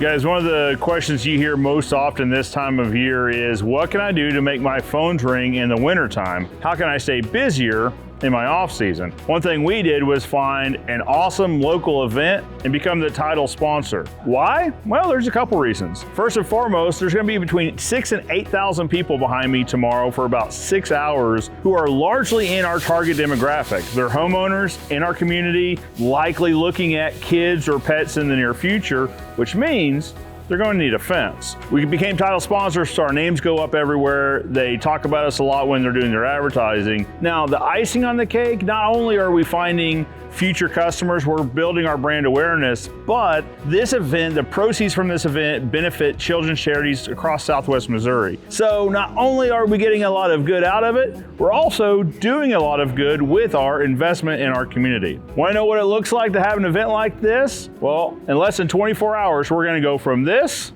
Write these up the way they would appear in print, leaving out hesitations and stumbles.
Guys, one of the questions you hear most often this time of year is, what can I do to make my phones ring in the wintertime? How can I stay busier in my off season? One thing we did was find an awesome local event and become the title sponsor. Why? Well, there's a couple reasons. First and foremost, there's gonna be between 6,000 and 8,000 people behind me tomorrow for about 6 hours who are largely in our target demographic. They're homeowners in our community, likely looking at kids or pets in the near future, which means they're going to need a fence. We became title sponsors, so our names go up everywhere. They talk about us a lot when they're doing their advertising. Now, the icing on the cake, not only are we finding future customers, we're building our brand awareness, but this event, the proceeds from this event benefit children's charities across Southwest Missouri. So not only are we getting a lot of good out of it, we're also doing a lot of good with our investment in our community. Want to know what it looks like to have an event like this? Well, in less than 24 hours, we're going to go from this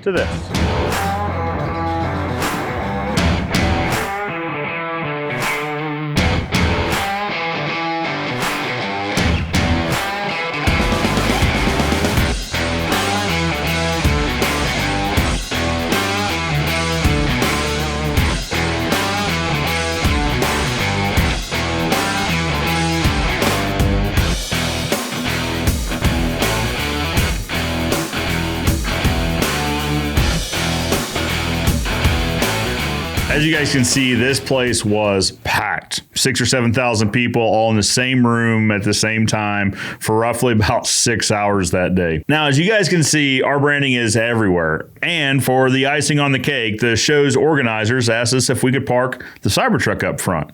to this. As you guys can see, this place was packed. 6,000 or 7,000 people all in the same room at the same time for roughly about 6 hours that day. Now, as you guys can see, our branding is everywhere. And for the icing on the cake, the show's organizers asked us if we could park the Cybertruck up front.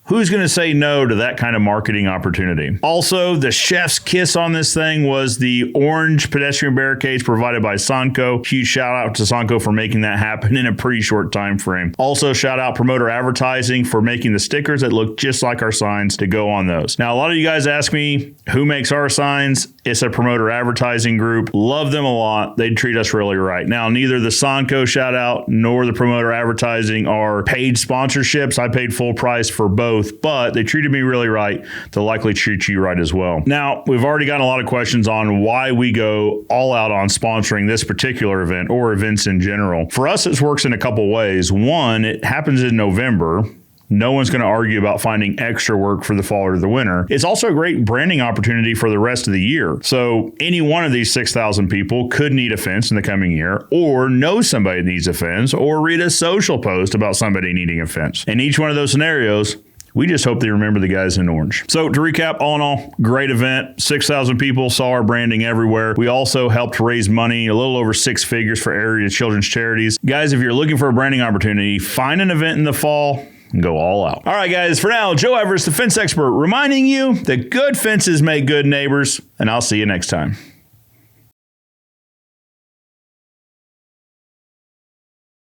Who's going to say no to that kind of marketing opportunity? Also, the chef's kiss on this thing was the orange pedestrian barricades provided by Sonco. Huge shout out to Sonco for making that happen in a pretty short time frame. Also, shout out Promoter Advertising for making the stickers that look just like our signs to go on those. Now, a lot of you guys ask me who makes our signs. It's a Promoter Advertising group. Love them a lot. They treat us really right. Now, neither the Sonco shout out nor the Promoter Advertising are paid sponsorships. I paid full price for both, but they treated me really right. They'll likely treat you right as well. Now, we've already gotten a lot of questions on why we go all out on sponsoring this particular event or events in general. For us, it works in a couple ways. One, it happens in November. No one's going to argue about finding extra work for the fall or the winter. It's also a great branding opportunity for the rest of the year. So any one of these 6,000 people could need a fence in the coming year, or know somebody needs a fence, or read a social post about somebody needing a fence. In each one of those scenarios, we just hope they remember the guys in orange. So to recap, all in all, great event. 6,000 people saw our branding everywhere. We also helped raise money, a little over 6 figures for area children's charities. Guys, if you're looking for a branding opportunity, find an event in the fall and go all out. All right, guys, for now, Joe Everest, the fence expert, reminding you that good fences make good neighbors, and I'll see you next time.